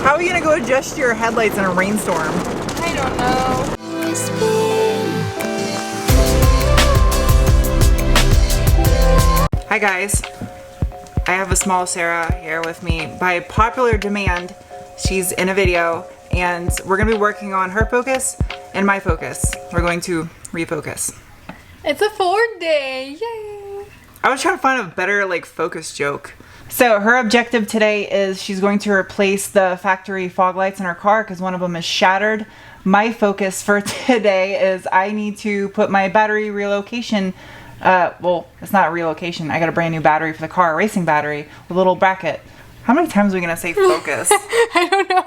How are we gonna go adjust your headlights in a rainstorm? I don't know. Hi guys. I have a small Sarah here with me. By popular demand, she's in a video and we're gonna be working on her focus and my focus. We're going to refocus. It's a Ford day, yay! I was trying to find a better like focus joke. So her objective today is she's going to replace the factory fog lights in her car because one of them is shattered. My focus for today is I need to put my battery relocation, well, it's not a relocation. I got a brand new battery for the car, a racing battery with a little bracket. How many times are we gonna say focus? I don't know.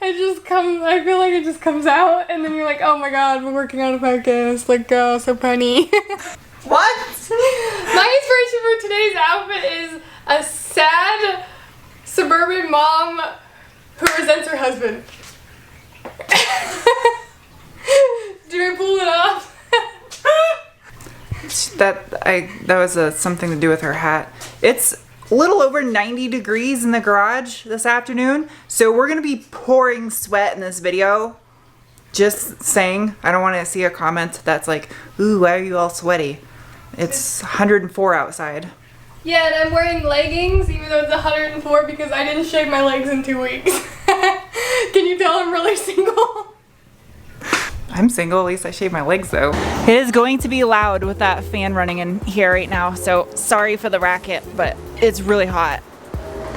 I feel like it just comes out and then you're like, oh my god, we're working on a focus. Like, oh, so funny. What? My inspiration for today's outfit is a sad suburban mom who resents her husband. Do I pull it off? That was something to do with her hat. It's a little over 90 degrees in the garage this afternoon, so we're gonna be pouring sweat in this video. Just saying, I don't want to see a comment that's like, ooh, why are you all sweaty? It's 104 outside. Yeah, and I'm wearing leggings even though it's 104 because I didn't shave my legs in 2 weeks. Can you tell I'm really single? I'm single, at least I shave my legs though. It is going to be loud with that fan running in here right now, so sorry for the racket, but it's really hot.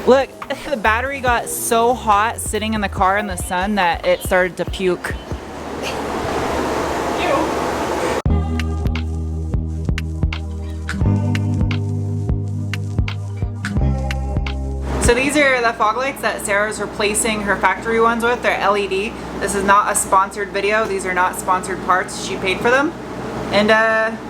Look, the battery got so hot sitting in the car in the sun that it started to puke. So these are the fog lights that Sarah's replacing her factory ones with. They're LED. This is not a sponsored video. These are not sponsored parts. She paid for them. And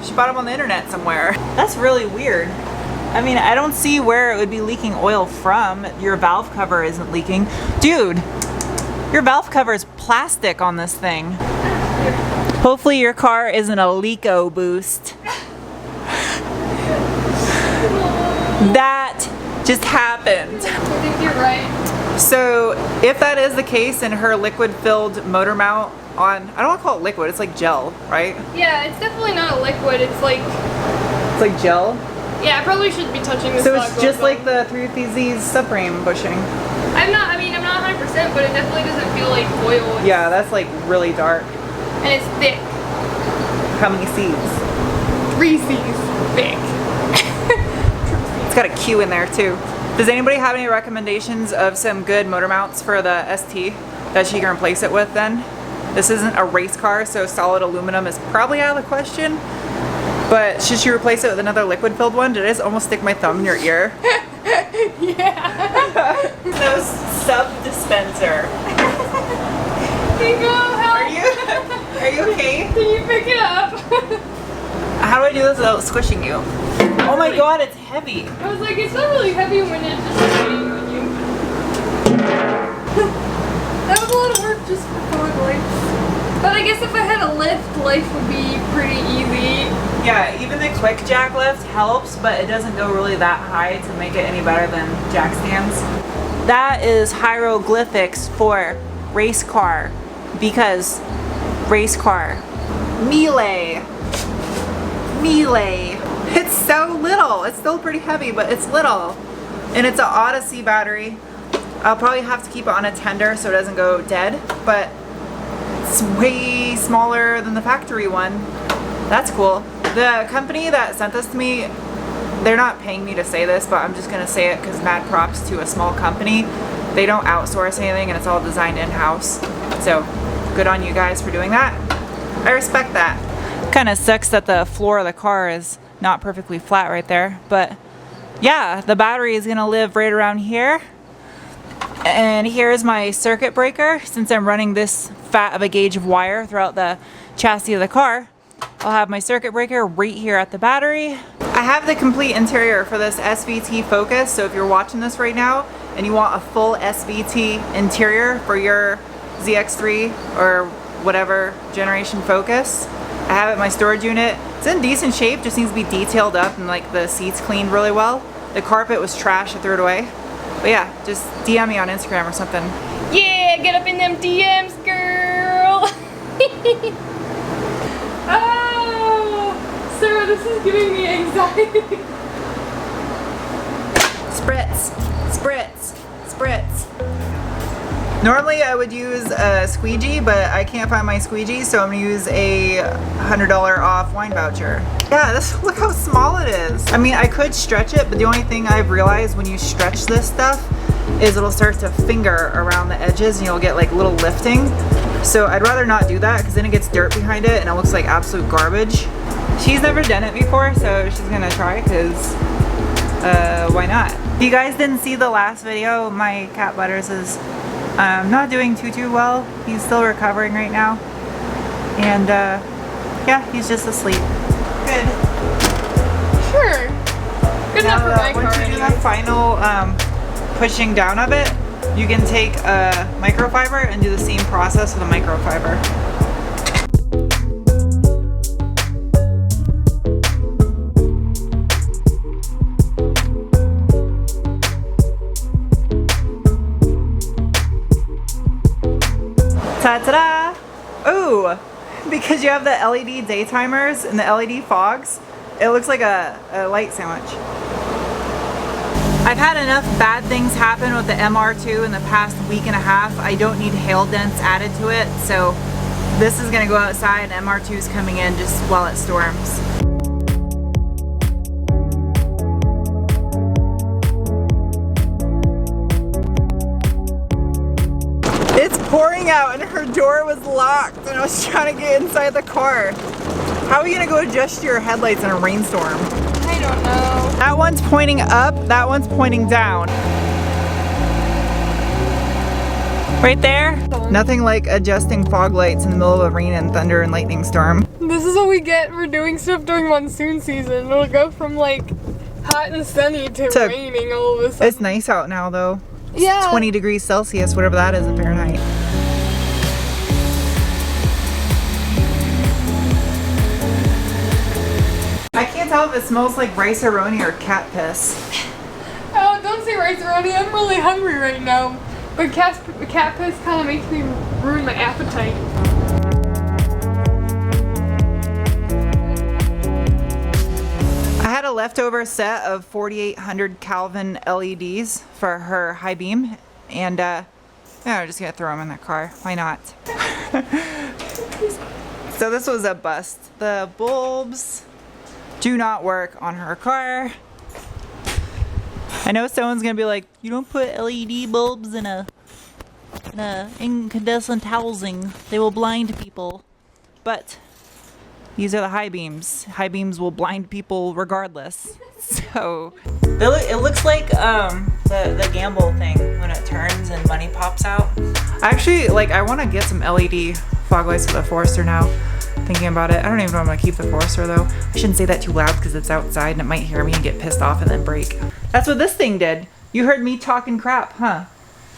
she bought them on the internet somewhere. That's really weird. I mean, I don't see where it would be leaking oil from. Your valve cover isn't leaking. Dude, your valve cover is plastic on this thing. Hopefully your car isn't a Leako boost. That just happened. I think you're right. So if that is the case and her liquid filled motor mount on, I don't want to call it liquid, it's like gel, right? Yeah, it's definitely not a liquid, it's like gel? Yeah, I probably should be touching this. So it's just like the 350Z's subframe bushing. I'm not 100%, but it definitely doesn't feel like oil. Yeah, that's like really dark. And it's thick. How many C's? 3 C's. Thick. It's got a Q in there too. Does anybody have any recommendations of some good motor mounts for the ST that she can replace it with then? This isn't a race car, so solid aluminum is probably out of the question. But should she replace it with another liquid filled one? Did I just almost stick my thumb in your ear? Yeah. No sub dispenser. Nico, help. Are you okay? Can you pick it up? How do I do this without squishing you? Oh my god, it's heavy. I was like, it's not really heavy when it's just sitting on you. That was a lot of work just for fog lights. But I guess if I had a lift, life would be pretty easy. Yeah, even the quick jack lift helps, but it doesn't go really that high to make it any better than jack stands. That is hieroglyphics for race car, because race car. Melee. It's so little. It's still pretty heavy, but it's little. And it's an Odyssey battery. I'll probably have to keep it on a tender so it doesn't go dead, but it's way smaller than the factory one. That's cool. The company that sent this to me, they're not paying me to say this, but I'm just gonna say it because mad props to a small company. They don't outsource anything and it's all designed in-house. So good on you guys for doing that. I respect that. Kind of sucks that the floor of the car is not perfectly flat right there, but yeah, the battery is gonna live right around here. And here's my circuit breaker. Since I'm running this fat of a gauge of wire throughout the chassis of the car, I'll have my circuit breaker right here at the battery. I have the complete interior for this SVT Focus, so if you're watching this right now and you want a full SVT interior for your ZX3 or whatever generation Focus, I have it in my storage unit. It's in decent shape, just needs to be detailed up and like the seats cleaned really well. The carpet was trash, I threw it away. But yeah, just DM me on Instagram or something. Yeah, get up in them DMs, girl. Oh, Sarah, this is giving me anxiety. Spritz, spritz, spritz. Normally I would use a squeegee, but I can't find my squeegee, so I'm gonna use a $100 off wine voucher. Yeah, look how small it is. I mean, I could stretch it, but the only thing I've realized when you stretch this stuff is it'll start to finger around the edges and you'll get like little lifting. So I'd rather not do that because then it gets dirt behind it and it looks like absolute garbage. She's never done it before, so she's gonna try because why not? If you guys didn't see the last video, my cat Butters is not doing too well. He's still recovering right now. And yeah, he's just asleep. Good. Sure. Good enough for my car. Once you do the final pushing down of it, you can take a microfiber and do the same process with a microfiber. Ta-da! Ooh, because you have the LED daytimers and the LED fogs, it looks like a light sandwich. I've had enough bad things happen with the MR2 in the past week and a half. I don't need hail dents added to it, so this is gonna go outside and MR2 is coming in just while it storms. It's pouring out and her door was locked and I was trying to get inside the car. How are you gonna go adjust your headlights in a rainstorm? I don't know. That one's pointing up, that one's pointing down. Right there? Nothing like adjusting fog lights in the middle of a rain and thunder and lightning storm. This is what we get for doing stuff during monsoon season. It'll go from like hot and sunny to raining all of a sudden. It's nice out now though. Yeah. 20 degrees Celsius, whatever that is in Fahrenheit. I can't tell if it smells like rice-a-roni or cat piss. Oh, don't say rice-a-roni. I'm really hungry right now. But cat piss kind of makes me ruin my appetite. I had a leftover set of 4800 Kelvin LEDs for her high beam, and yeah, I'm just gonna throw them in the car. Why not? So this was a bust. The bulbs do not work on her car. I know someone's gonna be like, you don't put LED bulbs in a incandescent housing. They will blind people. But these are the high beams. High beams will blind people regardless. So it looks like the gamble thing when it turns and money pops out. Actually, like, I want to get some LED fog lights for the Forester now. Thinking about it. I don't even know if I'm gonna keep the Forester though. I shouldn't say that too loud because it's outside and it might hear me and get pissed off and then break. That's what this thing did. You heard me talking crap, huh?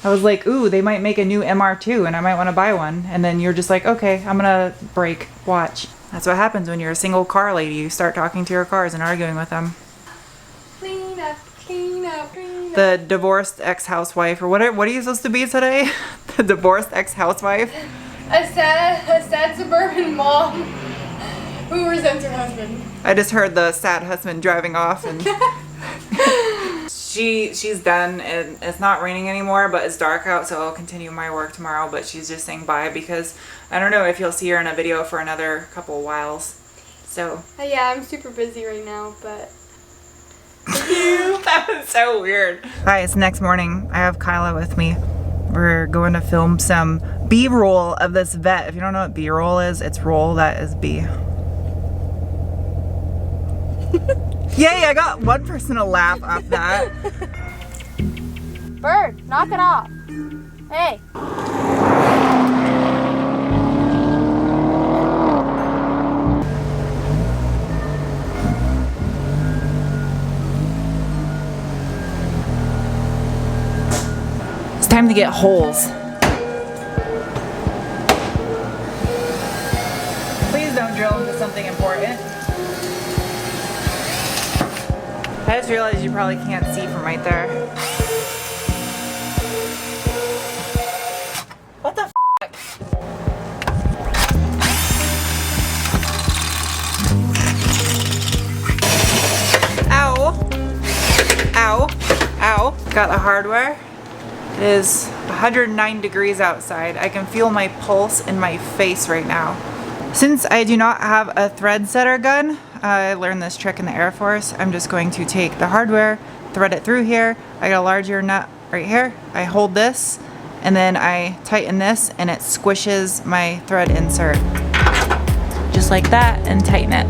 I was like, ooh, they might make a new MR2 and I might want to buy one. And then you're just like, okay, I'm gonna break. Watch. That's what happens when you're a single car lady. You start talking to your cars and arguing with them. Clean up, clean up, clean up. The divorced ex-housewife, or what are you supposed to be today? The divorced ex-housewife? A sad suburban mom who resents her husband. I just heard the sad husband driving off and she's done and it's not raining anymore, but it's dark out, so I'll continue my work tomorrow, but she's just saying bye because I don't know if you'll see her in a video for another couple whiles. So yeah, I'm super busy right now, but that was so weird. Hi, it's next morning. I have Kyla with me. We're going to film some B-roll of this vet. If you don't know what B-roll is, it's roll that is B. Yay, I got one person to laugh off that. Bird, knock it off. Hey. It's time to get holes. Please don't drill into something important. I just realized you probably can't see from right there. got the hardware. It is 109 degrees outside. I can feel my pulse in my face right now. Since I do not have a thread setter gun, I learned this trick in the Air Force. I'm just going to take the hardware, thread it through here. I got a larger nut right here. I hold this and then I tighten this and it squishes my thread insert. Just like that, and tighten it.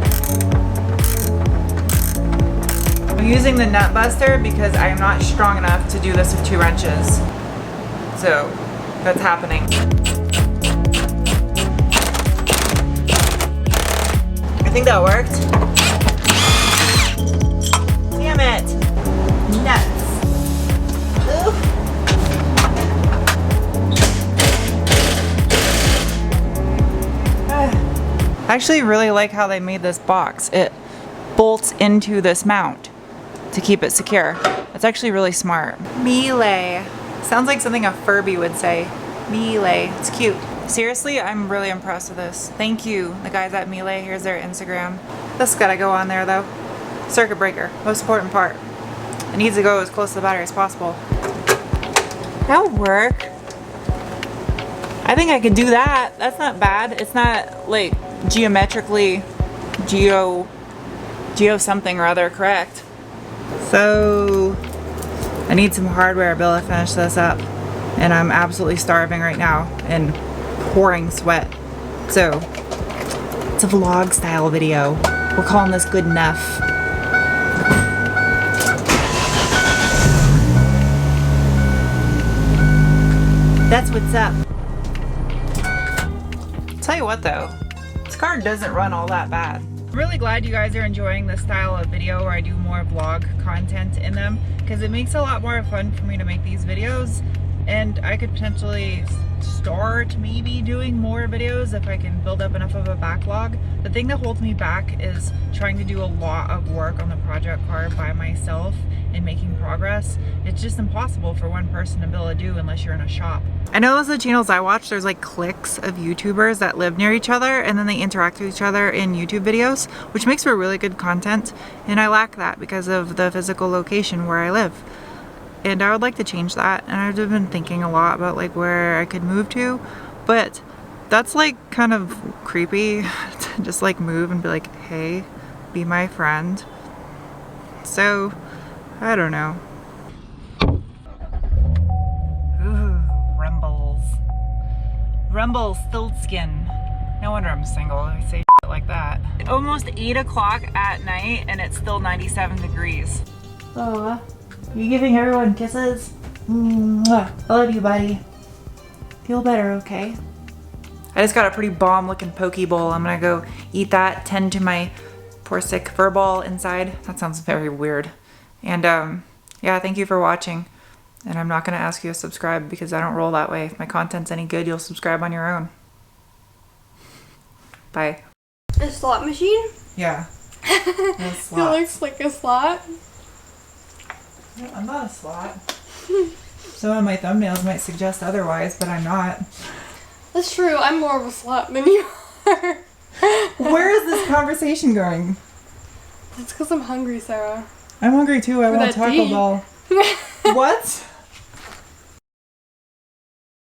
I'm using the nut buster because I am not strong enough to do this with 2 wrenches. So that's happening. I think that worked. Damn it. Nuts. Ooh. I actually really like how they made this box. It bolts into this mount to keep it secure. That's actually really smart. Melee. Sounds like something a Furby would say. Melee. It's cute. Seriously, I'm really impressed with this. Thank you, the guys at Melee. Here's their Instagram. This gotta go on there though. Circuit breaker, most important part. It needs to go as close to the battery as possible. That'll work. I think I could do that. That's not bad. It's not like geometrically geo something or other correct. So I need some hardware bill to finish this up, and I'm absolutely starving right now and pouring sweat. So it's a vlog style video. We're calling this good enough. That's what's up. Tell you what though, this car doesn't run all that bad. I'm really glad you guys are enjoying this style of video where I do more vlog content in them, because it makes it a lot more fun for me to make these videos, and I could potentially start maybe doing more videos if I can build up enough of a backlog. The thing that holds me back is trying to do a lot of work on the project car by myself and making progress. It's just impossible for one person to be able to do unless you're in a shop. I know those are the channels I watch, there's like cliques of YouTubers that live near each other and then they interact with each other in YouTube videos, which makes for really good content, and I lack that because of the physical location where I live. And I would like to change that, and I've been thinking a lot about like where I could move to, but that's like kind of creepy to just like move and be like, hey, be my friend. So I don't know. Ooh, rumbles. Rumble Stiltskin. No wonder I'm single. I say shit like that. Almost 8 o'clock at night and it's still 97 degrees. Oh, you giving everyone kisses? Mwah. I love you, buddy. Feel better, okay? I just got a pretty bomb looking poke bowl. I'm gonna go eat that, tend to my poor sick fur ball inside. That sounds very weird. And yeah, thank you for watching. And I'm not gonna ask you to subscribe because I don't roll that way. If my content's any good, you'll subscribe on your own. Bye. A slot machine? Yeah. It looks like a slot. No, I'm not a slot. Some of my thumbnails might suggest otherwise, but I'm not. That's true. I'm more of a slot than you are. Where is this conversation going? It's because I'm hungry, Sarah. I'm hungry too. I want Taco Bell. What?